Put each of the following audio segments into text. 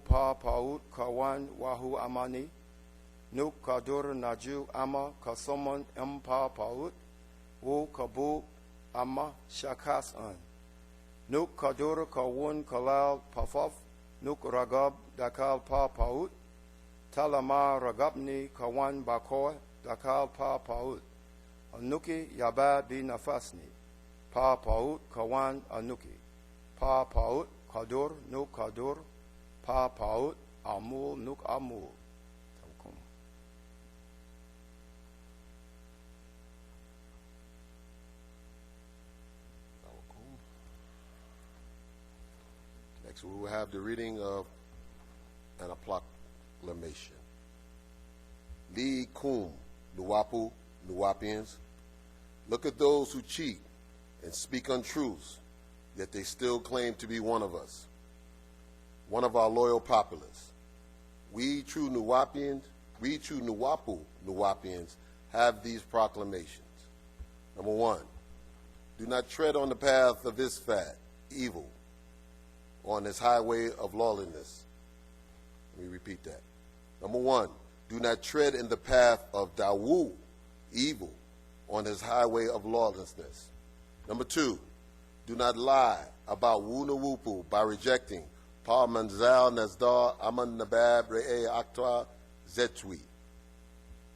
pa Pau't kawan wahu amani, nuk kadur naju ama kasomon pa Pau't, wu kabu ama shakas an. Nuk kadur kawun kalal pafaf, nuk ragab dakal pa Pau't, talama ragabni kawan bakoy dakal pa Pau't, anuki yaba bi nafasni, pa Pau't kawan anuki, pa Pau't kadur nuk kadur, pa Pau't amul nuk amul. Next, we will have the reading of a proclamation. Li kum nuwapu nuwapians. Look at those who cheat and speak untruths, yet they still claim to be one of us, one of our loyal populace. We true Nuwapu Nuwapians have these proclamations. Number one, do not tread on the path of Isfat, evil, on this highway of lawlessness. Let me repeat that. Number one, do not tread in the path of Dawu, evil, on his highway of lawlessness. Number two, do not lie about Wunawupu by rejecting Pa Manzal Nazdar Aman Nabab Re'e Aktwa Zetwi.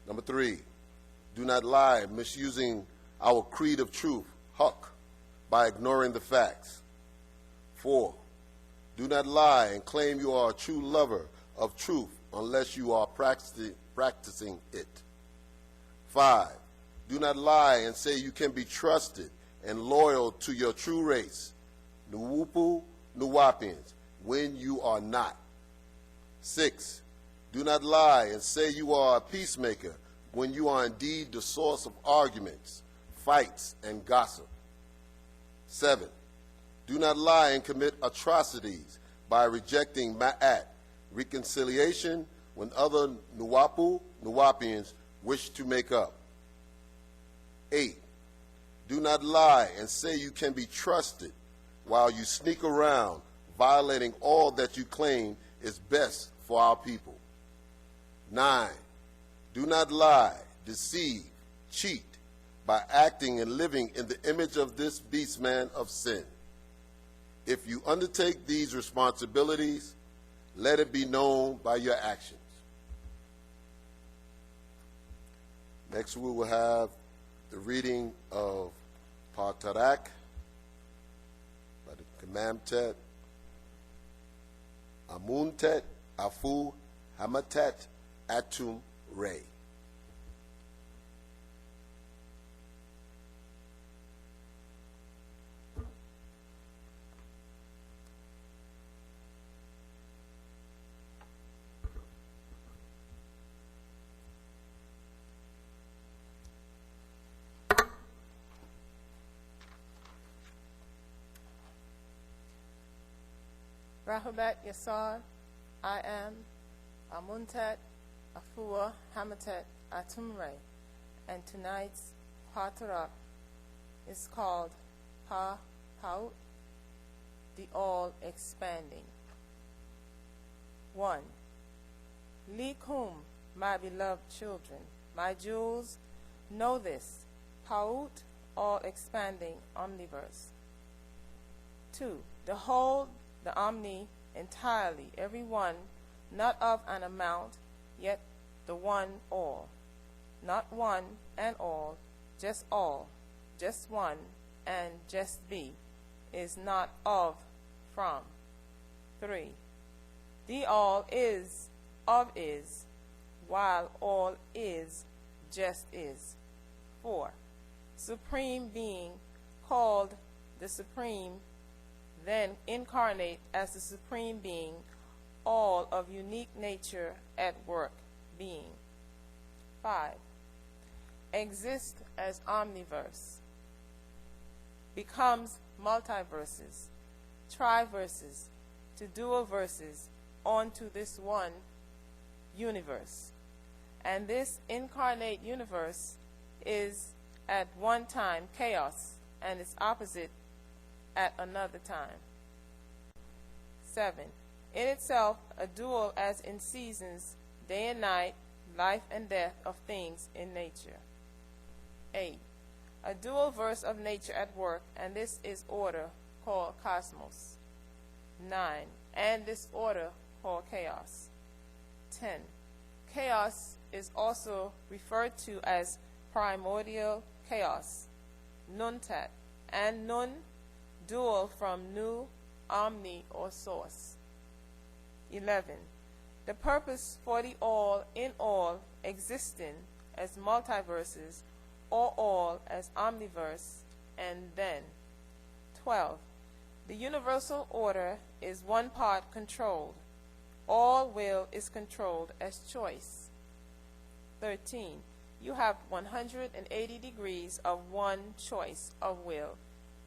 Number three, do not lie misusing our creed of truth, Haq, by ignoring the facts. 4, do not lie and claim you are a true lover of truth unless you are practicing it. 5, do not lie and say you can be trusted and loyal to your true race, Nuwupu Nuwapians, when you are not. 6, do not lie and say you are a peacemaker when you are indeed the source of arguments, fights, and gossip. 7, do not lie and commit atrocities by rejecting ma'at, reconciliation, when other Nuwapu Nuwapians wish to make up. 8, do not lie and say you can be trusted while you sneak around, violating all that you claim is best for our people. 9, do not lie, deceive, cheat by acting and living in the image of this beastman of sin. If you undertake these responsibilities, let it be known by your actions. Next, we will have the reading of Paa Taraq by the Kamamtet, Amuntet, Afu, Hamatet, Atum, Ray. Rahubat Yasar, I am Amuntat Afua Hamatet Atumre, and tonight's Paa Taraq is called Pau't, the all-expanding. 1. Likum, my beloved children, my jewels, know this, Pau't, all-expanding omniverse. 2. The whole, the omni, entirely, every one, not of an amount, yet the one all. Not one and all, just one, and just be, is not of, from. 3. The all is, of is, while all is, just is. 4. Supreme being, called the Supreme, then incarnate as the Supreme Being, all of unique nature at work, being. 5. Exist as omniverse, becomes multiverses, triverses, to dual verses onto this one universe. And this incarnate universe is at one time chaos and its opposite at another time. 7. In itself, a dual as in seasons, day and night, life and death of things in nature. 8. A dual verse of nature at work, and this is order, called cosmos. 9. And this order, called chaos. 10. Chaos is also referred to as primordial chaos, nuntat, and nun, dual from nu, omni, or source. 11. The purpose for the all in all existing as multiverses, or all as omniverse, and then. 12. The universal order is one part controlled. All will is controlled as choice. 13. You have 180 degrees of one choice of will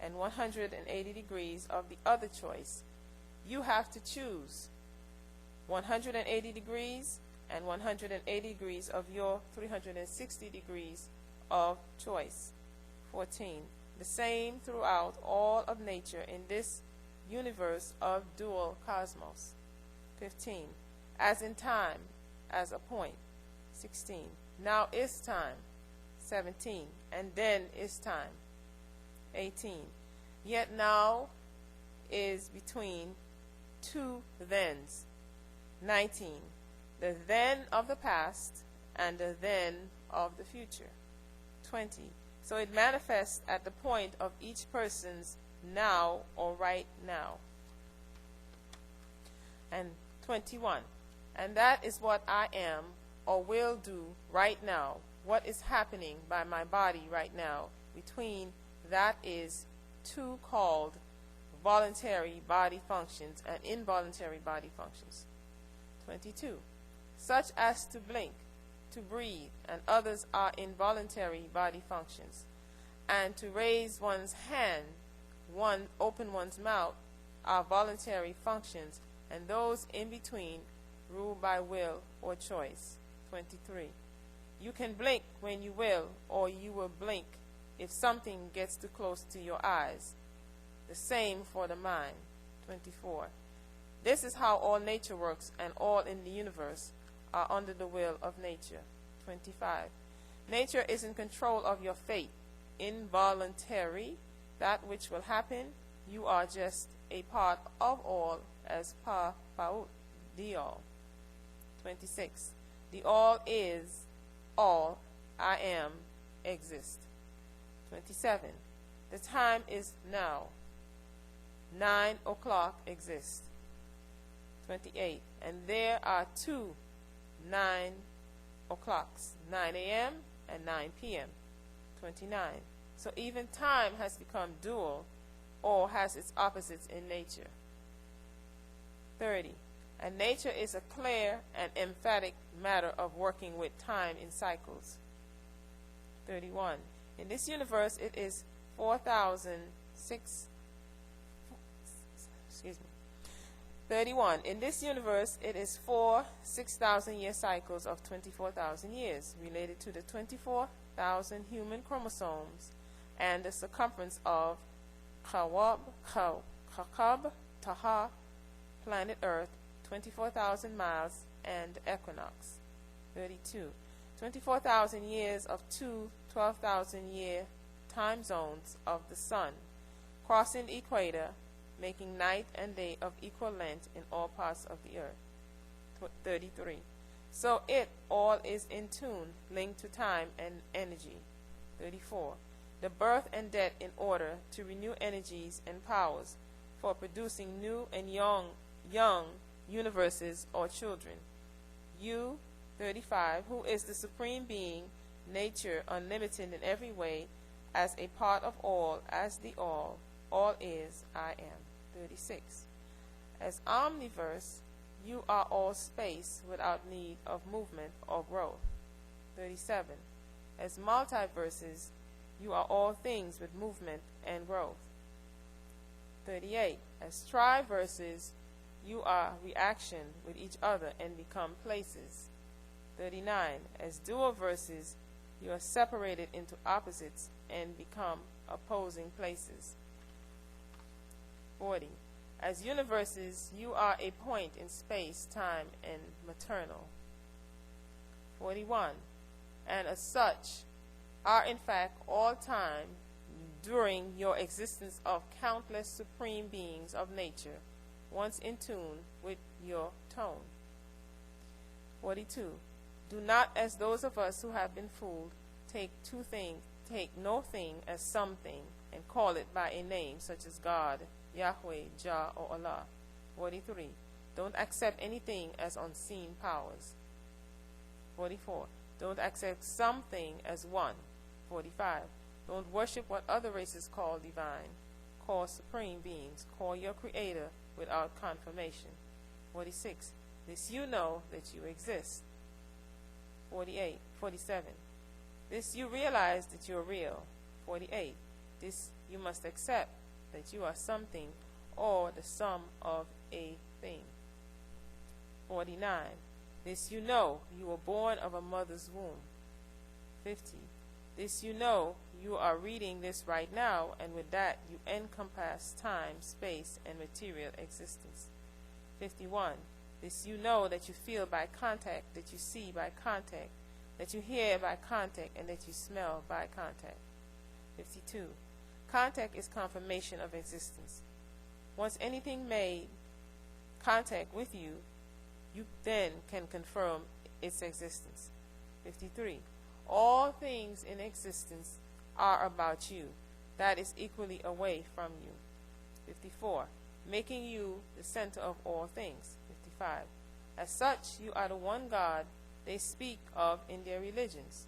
and 180 degrees of the other choice. You have to choose 180 degrees and 180 degrees of your 360 degrees of choice. 14. The same throughout all of nature in this universe of dual cosmos. 15. As in time, as a point. 16. Now is time. 17. And then is time. 18. Yet now is between two thens. 19. The then of the past and the then of the future. 20. So it manifests at the point of each person's now or right now. And 21. And that is what I am or will do right now. What is happening by my body right now between that is two called voluntary body functions and involuntary body functions. 22. Such as to blink, to breathe, and others are involuntary body functions. And to raise one's hand, open one's mouth, are voluntary functions, and those in between ruled by will or choice. 23. You can blink when you will, or you will blink if something gets too close to your eyes. The same for the mind. 24. This is how all nature works, and all in the universe are under the will of nature. 25. Nature is in control of your fate. Involuntary, that which will happen, you are just a part of all as Paa Pau't, the all. 26. The all is, all, I am, exist. 27. The time is now. 9 o'clock exists. 28. And there are two 9 o'clocks, 9 a.m. and 9 p.m. 29. So even time has become dual or has its opposites in nature. 30. And nature is a clear and emphatic matter of working with time in cycles. 31. In this universe it is 31. In this universe it is 4 6,000-year cycles of 24,000 years related to the 24,000 human chromosomes and the circumference of Kawab Taha, planet Earth, 24,000 miles, and the equinox. 32. 24,000 years of two 12,000-year time zones of the sun, crossing the equator, making night and day of equal length in all parts of the earth. 33. So it all is in tune, linked to time and energy. 34. The birth and death in order to renew energies and powers for producing new and young universes or children. You, 35, who is the supreme being, nature unlimited in every way, as a part of all, as the all is, I am. 36. As omniverse, you are all space without need of movement or growth. 37. As multiverses, you are all things with movement and growth. 38. As triverses, you are reaction with each other and become places. 39. As dual verses, you are separated into opposites and become opposing places. 40. As universes, you are a point in space, time, and maternal. 41. And as such, are in fact all time during your existence of countless supreme beings of nature, once in tune with your tone. 42. Do not, as those of us who have been fooled, take no thing as something and call it by a name such as God, Yahweh, Jah, or Allah. 43. Don't accept anything as unseen powers. 44. Don't accept something as one. 45. Don't worship what other races call divine. Call supreme beings. Call your creator without confirmation. 46. This you know that you exist. 47. This you realize that you're real. 48. This you must accept that you are something or the sum of a thing. 49. This you know you were born of a mother's womb. 50. This you know you are reading this right now, and with that you encompass time, space, and material existence. 51. This you know that you feel by contact, that you see by contact, that you hear by contact, and that you smell by contact. 52. Contact is confirmation of existence. Once anything made contact with you, you then can confirm its existence. 53. All things in existence are about you. That is equally away from you. 54. Making you the center of all things. 55. As such, you are the one God they speak of in their religions.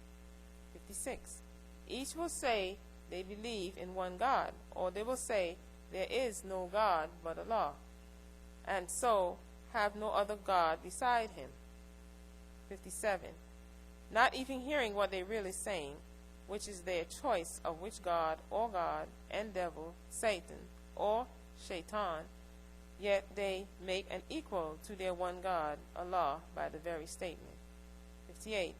56. Each will say they believe in one God, or they will say there is no God but Allah, and so have no other God beside him. 57. Not even hearing what they're really saying, which is their choice of which God or God and devil, Satan or Shaitan, yet they make an equal to their one God, Allah, by the very statement. 58.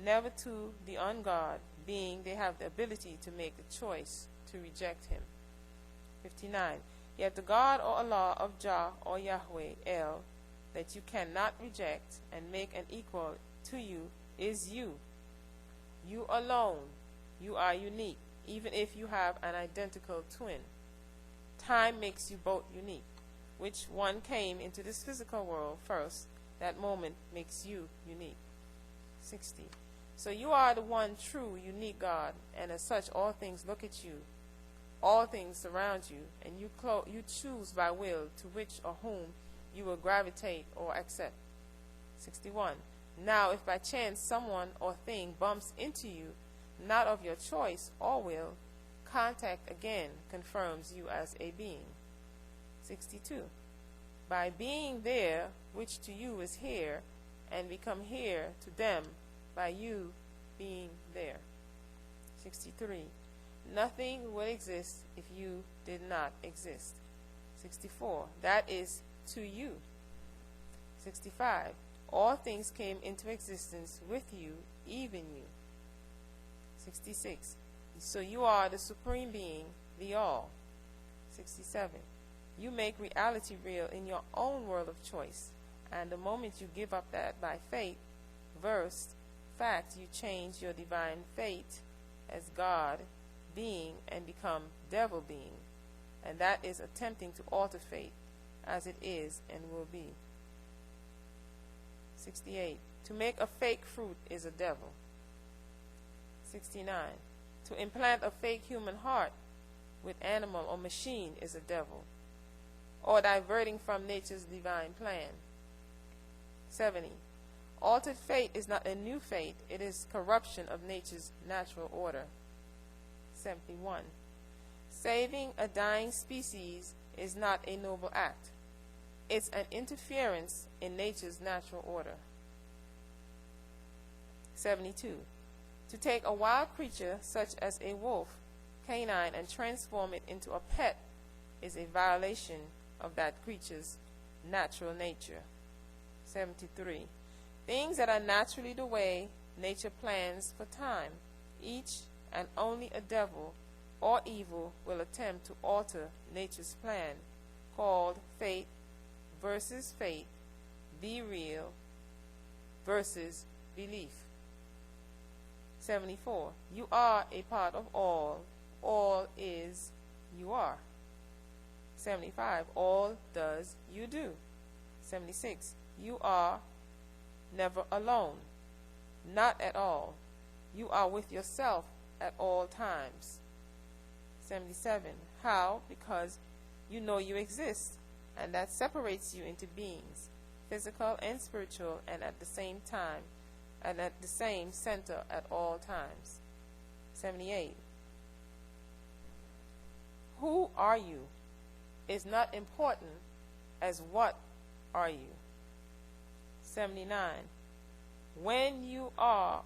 Never to the ungod, being they have the ability to make the choice to reject him. 59. Yet the God or Allah of Jah or Yahweh, El, that you cannot reject and make an equal to you is you. You alone. You are unique, even if you have an identical twin. Time makes you both unique. Which one came into this physical world first, that moment makes you unique. 60. So you are the one true, unique God, and as such all things look at you. All things surround you, and you choose by will to which or whom you will gravitate or accept. 61. Now, if by chance someone or thing bumps into you, not of your choice or will, contact again confirms you as a being. 62. By being there, which to you is here, and become here to them by you being there. 63. Nothing would exist if you did not exist. 64. That is to you. 65. All things came into existence with you, even you. 66. So you are the supreme being, the all. 67. You make reality real in your own world of choice, and the moment you give up that by faith, fact, you change your divine fate as God being and become devil being, and that is attempting to alter fate as it is and will be. 68. To make a fake fruit is a devil. 69. To implant a fake human heart with animal or machine is a devil, or diverting from nature's divine plan. 70. Altered fate is not a new fate, it is corruption of nature's natural order. 71. Saving a dying species is not a noble act. It's an interference in nature's natural order. 72. To take a wild creature such as a wolf, canine, and transform it into a pet is a violation of that creature's natural nature. 73. Things that are naturally the way nature plans for time, each and only a devil or evil will attempt to alter nature's plan, called faith versus faith, be real versus belief. 74. You are a part of all. All is you are. 75. All does you do. 76. You are never alone. Not at all. You are with yourself at all times. 77. How? Because you know you exist, and that separates you into beings, physical and spiritual, and at the same time, and at the same center at all times. 78. Who are you is not important as what are you. 79. When you are,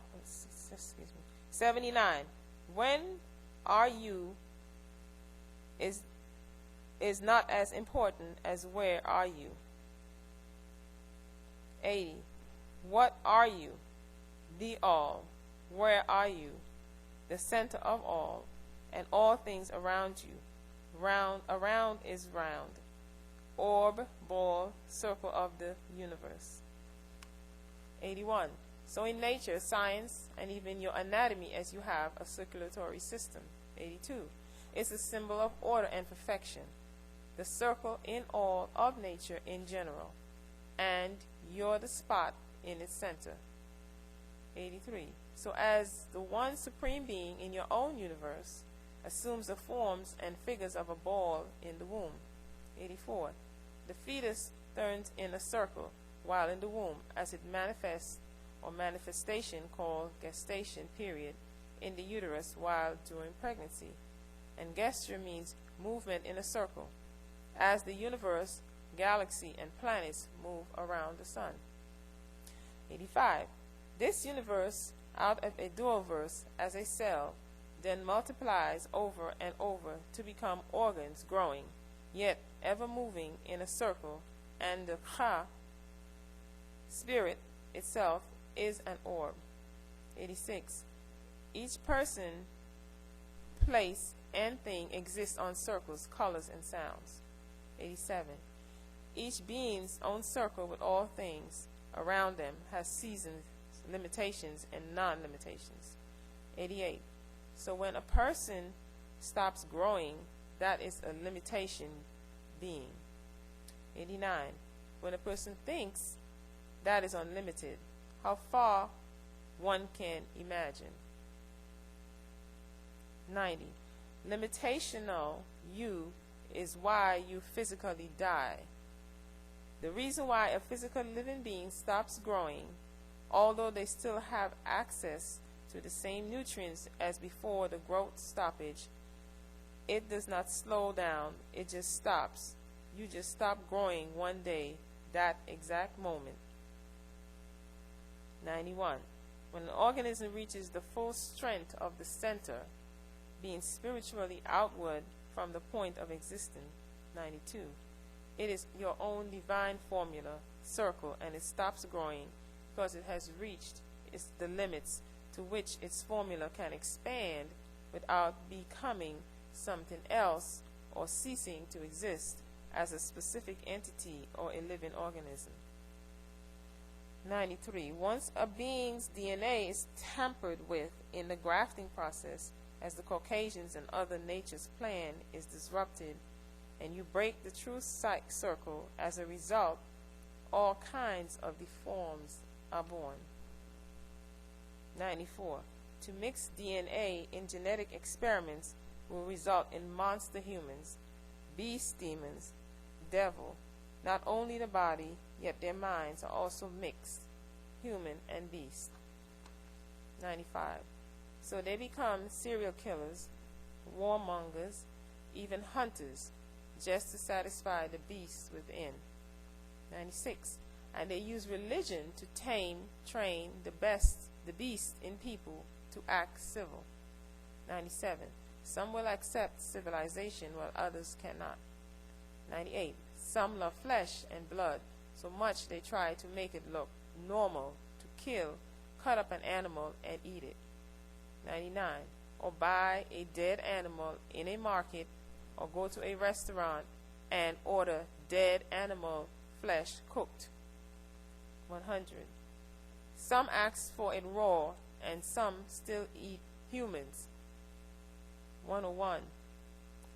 79. When are you is not as important as where are you. 80. What are you? The all. Where are you? The center of all, and all things around you. Around is round. Orb, ball, circle of the universe. 81. So in nature, science, and even your anatomy, as you have a circulatory system. 82. It's a symbol of order and perfection. The circle in all of nature in general, and you're the spot in its center. 83. So as the one supreme being in your own universe assumes the forms and figures of a ball in the womb. 84. The fetus turns in a circle while in the womb as it manifests, or manifestation called gestation period, in the uterus while during pregnancy. And gesture means movement in a circle, as the universe, galaxy, and planets move around the sun. 85. This universe, out of a dualverse as a cell, then multiplies over and over to become organs growing, yet ever moving in a circle, and the Ka, spirit itself, is an orb. 86. Each person, place, and thing exists on circles, colors, and sounds. 87. Each being's own circle with all things around them has seasons, limitations, and non-limitations. 88. So when a person stops growing, that is a limitation being. 89. When a person thinks, that is unlimited. How far one can imagine. 90. Limitational you is why you physically die. The reason why a physical living being stops growing, although they still have access to the same nutrients as before the growth stoppage, it does not slow down, it just stops. You just stop growing one day, that exact moment. 91. When an organism reaches the full strength of the center, being spiritually outward from the point of existence. 92. It is your own divine formula, circle, and it stops growing because it has reached the limits to which its formula can expand without becoming something else or ceasing to exist as a specific entity or a living organism. 93. Once a being's DNA is tampered with in the grafting process, as the Caucasians and other nature's plan is disrupted, and you break the true psych circle, as a result, all kinds of deforms are born. 94. To mix DNA in genetic experiments will result in monster humans, beast demons, devil. Not only the body, yet their minds are also mixed, human and beast. 95. So they become serial killers, warmongers, even hunters, just to satisfy the beast within. 96. And they use religion to train the beast in people to act civil. 97. Some will accept civilization while others cannot. 98. Some love flesh and blood so much they try to make it look normal to kill, cut up an animal and eat it. 99. Or buy a dead animal in a market or go to a restaurant and order dead animal flesh cooked. 100. Some ask for it raw, and some still eat humans. 101.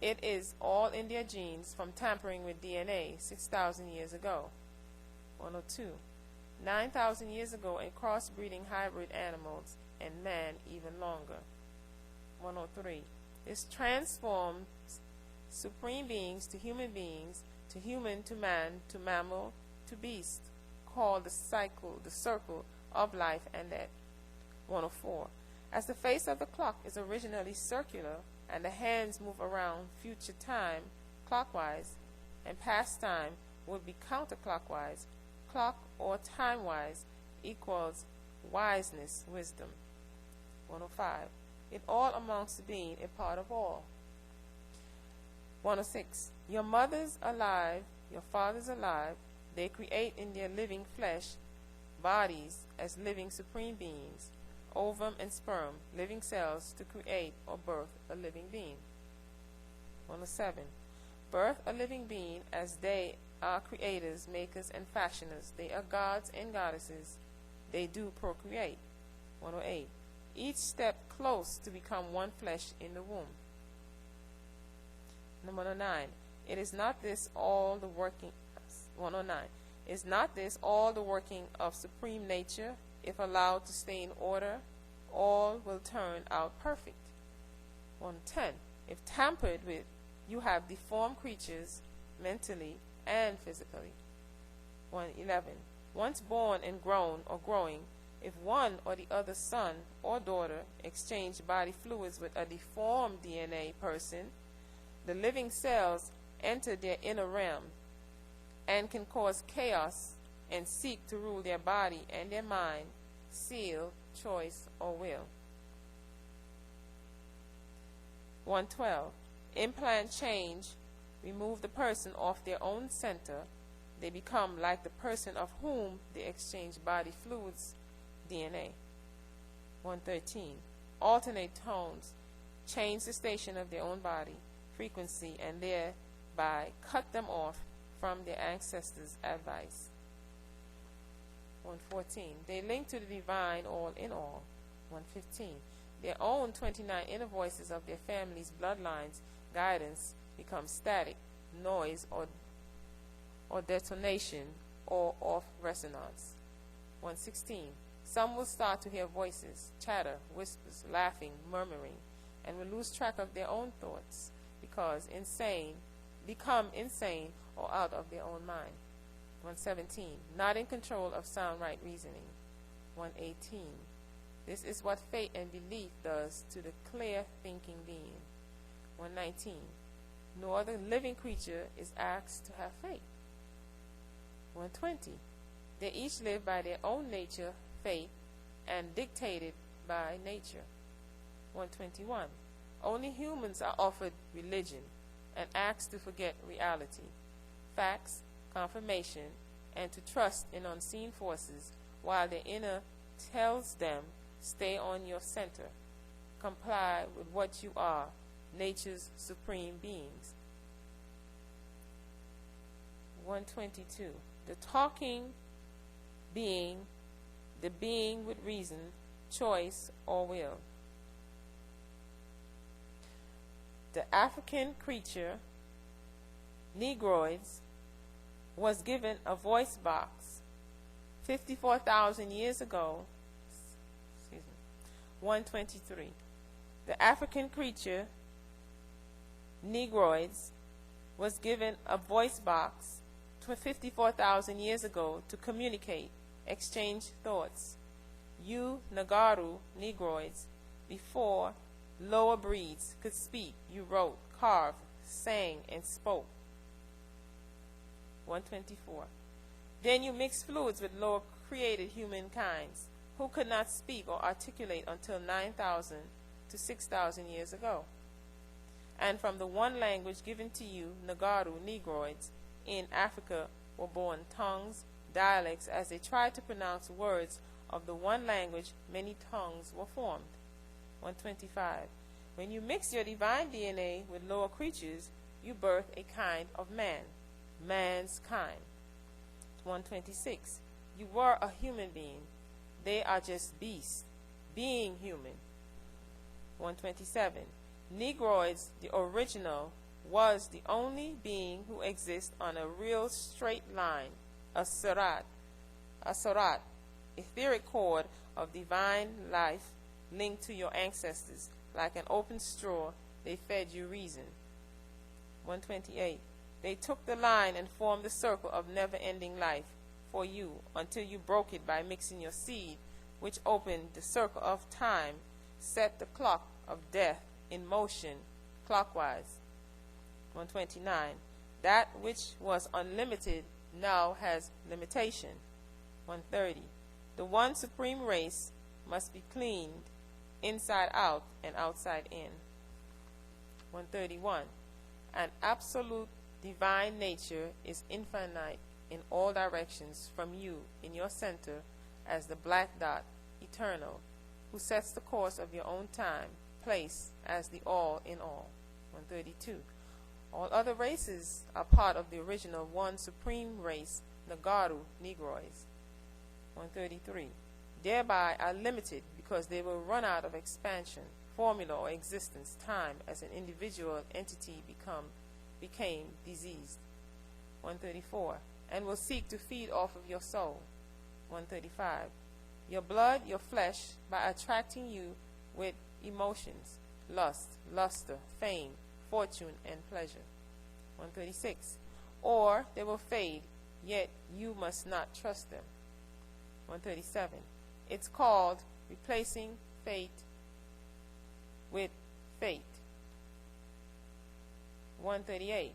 It is all in their genes from tampering with DNA 6,000 years ago. 102. 9,000 years ago in crossbreeding hybrid animals and man even longer. 103. This transforms supreme beings to human beings, to human to man, to mammal, to beast, called the circle of life and death. 104. As the face of the clock is originally circular and the hands move around future time clockwise and past time would be counterclockwise, clock or time-wise equals wiseness, wisdom. 105. It all amounts to being a part of all. 106. Your mother's alive, your father's alive. They create in their living flesh bodies as living supreme beings, ovum and sperm, living cells to create or birth a living being. 107. Birth a living being as they are creators, makers, and fashioners. They are gods and goddesses. They do procreate. 108. Each step close to become one flesh in the womb. Number 109. It is not this all the working 109. Is not this all the working of supreme nature? If allowed to stay in order, all will turn out perfect. 110. If tampered with, you have deformed creatures mentally and physically. 111. Once born and grown or growing, if one or the other son or daughter exchange body fluids with a deformed DNA person, the living cells enter their inner realm and can cause chaos and seek to rule their body and their mind, seal, choice, or will. 112. Implant change, remove the person off their own center. They become like the person of whom they exchange body fluids, DNA. 113. Alternate tones, change the station of their own body, frequency, and thereby cut them off from their ancestors' advice. 114. They link to the divine all in all. 115. Their own 29 inner voices of their family's bloodlines guidance becomes static, noise, or detonation, or off resonance. 116. Some will start to hear voices, chatter, whispers, laughing, murmuring, and will lose track of their own thoughts become insane or out of their own mind. 117. Not in control of sound right reasoning. 118. This is what faith and belief does to the clear thinking being. 119. No other living creature is asked to have faith. 120. They each live by their own nature, faith, and dictated by nature. 121. Only humans are offered religion and asked to forget reality, facts, confirmation, and to trust in unseen forces, while their inner tells them, stay on your center, comply with what you are, nature's supreme beings. 122. The talking being, the being with reason, choice, or will. The African creature, Negroids, was given a voice box 54,000 years ago. 123. The African creature, Negroids, was given a voice box 54,000 years ago to communicate, exchange thoughts. You, Nagaru, Negroids, before lower breeds could speak, you wrote, carved, sang, and spoke. 124. Then you mixed fluids with lower created humankinds, who could not speak or articulate until 9,000 to 6,000 years ago. And from the one language given to you, Nagaru, Negroids, in Africa were born tongues, dialects. As they tried to pronounce words of the one language, many tongues were formed. 125. When you mix your divine DNA with lower creatures, you birth a kind of man, man's kind. 126. You were a human being. They are just beasts, being human. 127. Negroids, the original, was the only being who exists on a real straight line, a sarat, etheric cord of divine life linked to your ancestors. Like an open straw, they fed you reason. 128. They took the line and formed the circle of never-ending life for you until you broke it by mixing your seed, which opened the circle of time, set the clock of death in motion clockwise. 129. That which was unlimited now has limitation. 130. The one supreme race must be cleaned inside out and outside in. 131. An absolute divine nature is infinite in all directions from you in your center as the black dot, eternal, who sets the course of your own time, place as the all in all. 132. All other races are part of the original one supreme race, Nagaru, Negroids. 133. Thereby are limited because they will run out of expansion, formula, or existence, time as an individual entity became diseased. 134. And will seek to feed off of your soul. 135. Your blood, your flesh, by attracting you with emotions, lust, luster, fame, fortune, and pleasure. 136. Or they will fade, yet you must not trust them. 137. It's called replacing fate with fate. 138.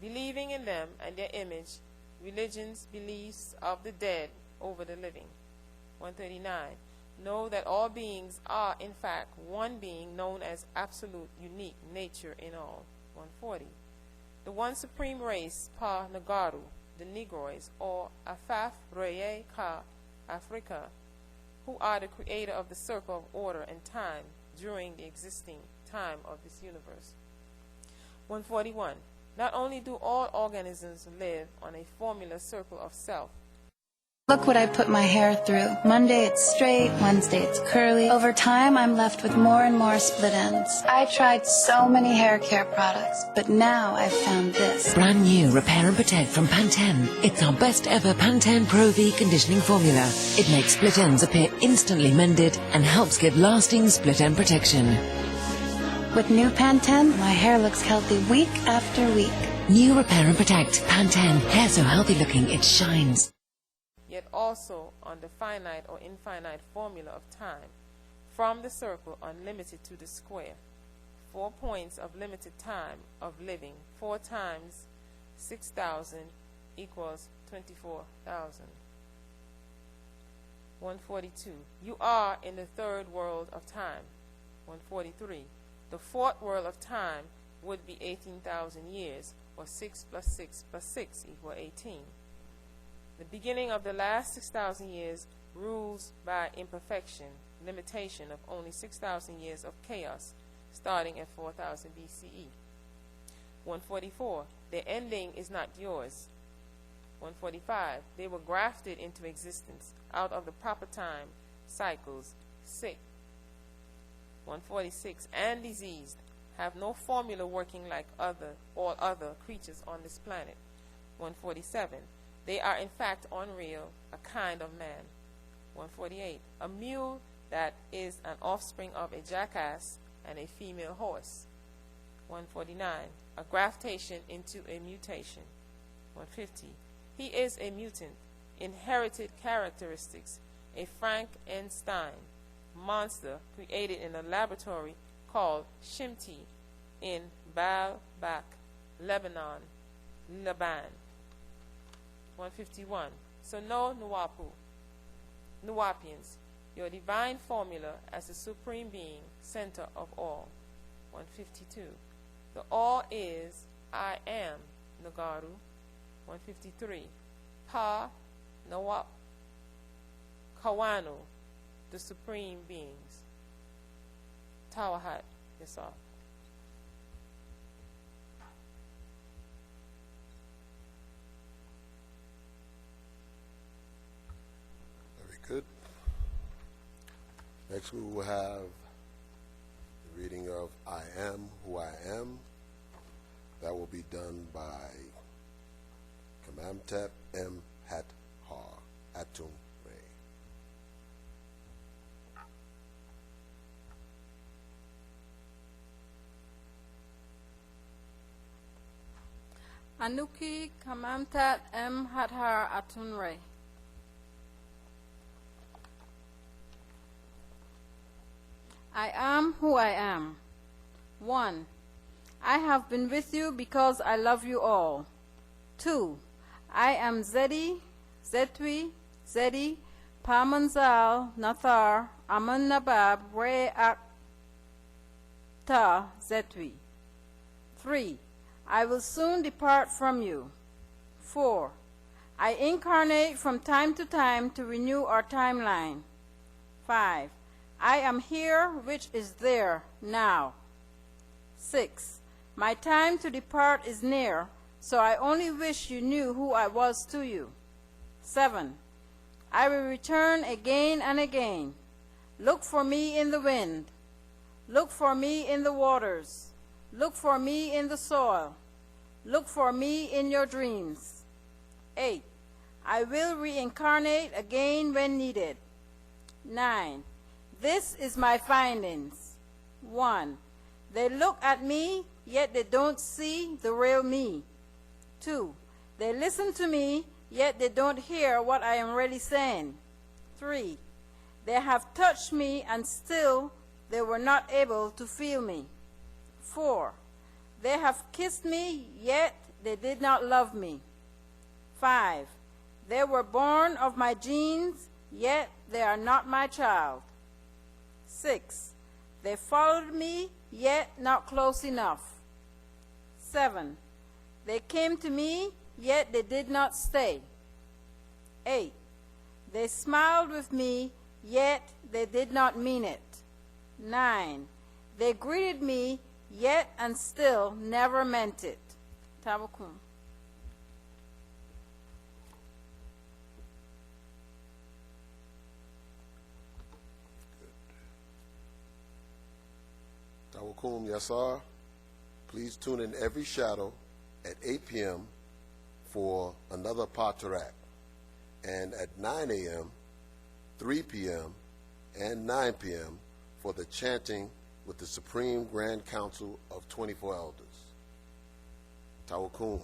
Believing in them and their image, religion's beliefs of the dead over the living. 139. Know that all beings are, in fact, one being known as absolute, unique nature in all. 140. The one supreme race, Paa Nagaru, the Negroids, or Afaf Reye Ka Africa, who are the creator of the circle of order and time during the existing time of this universe. 141. Not only do all organisms live on a formula circle of self. Look what I put my hair through. Monday it's straight, Wednesday it's curly. Over time, I'm left with more and more split ends. I tried so many hair care products, but now I've found this. Brand new Repair and Protect from Pantene. It's our best ever Pantene Pro V conditioning formula. It makes split ends appear instantly mended and helps give lasting split end protection. With new Pantene, my hair looks healthy week after week. New Repair and Protect. Pantene. Hair so healthy looking it shines. Yet also on the finite or infinite formula of time, from the circle unlimited to the square. 4 points of limited time of living. 4 times 6,000 equals 24,000. 142. You are in the third world of time. 143. The fourth world of time would be 18,000 years, or 6 plus 6 plus 6 equal 18. The beginning of the last 6,000 years rules by imperfection, limitation of only 6,000 years of chaos, starting at 4,000 BCE. 144. Their ending is not yours. 145. They were grafted into existence out of the proper time, cycles, sick. 146. And diseased, have no formula working like all other creatures on this planet. 147. They are in fact unreal, a kind of man. 148. A mule that is an offspring of a jackass and a female horse. 149. A graftation into a mutation. 150. He is a mutant, inherited characteristics, a Frankenstein monster created in a laboratory called Shimti in Baalbek, Lebanon, Laban. 151. So know Nuwapians, your divine formula as the supreme being, center of all. 152. The all is I am Nagaru. 153. Pa Nawap Kawanu, the supreme beings. Tawahat Yasaf. Next, we will have the reading of I Am Who I Am. That will be done by Kamamtep M. Hat Har Atun Ray. Anuki Kamamtat M. Hathar Atunre. I am who I am. 1. I have been with you because I love you all. 2. I am Zedi, Zetwi, Zedi, Pamanzal, Nathar, Amun Nabab, Re Akta, Zetwi. 3. I will soon depart from you. 4. I incarnate from time to time to renew our timeline. 5. I am here, which is there, now. 6. My time to depart is near, so I only wish you knew who I was to you. 7. I will return again and again. Look for me in the wind. Look for me in the waters. Look for me in the soil. Look for me in your dreams. 8. I will reincarnate again when needed. 9. This is my findings. 1. They look at me, yet they don't see the real me. 2. They listen to me, yet they don't hear what I am really saying. 3. They have touched me, and still they were not able to feel me. 4. They have kissed me, yet they did not love me. 5. They were born of my genes, yet they are not my child. 6. They followed me, yet not close enough. 7. They came to me, yet they did not stay. 8. They smiled with me, yet they did not mean it. 9. They greeted me, yet and still never meant it. Tabakum. Tawakum Yassar. Please tune in every shadow at 8 p.m. for another Paa Taraq, and at 9 a.m., 3 p.m., and 9 p.m. for the chanting with the Supreme Grand Council of 24 Elders. Tawakum.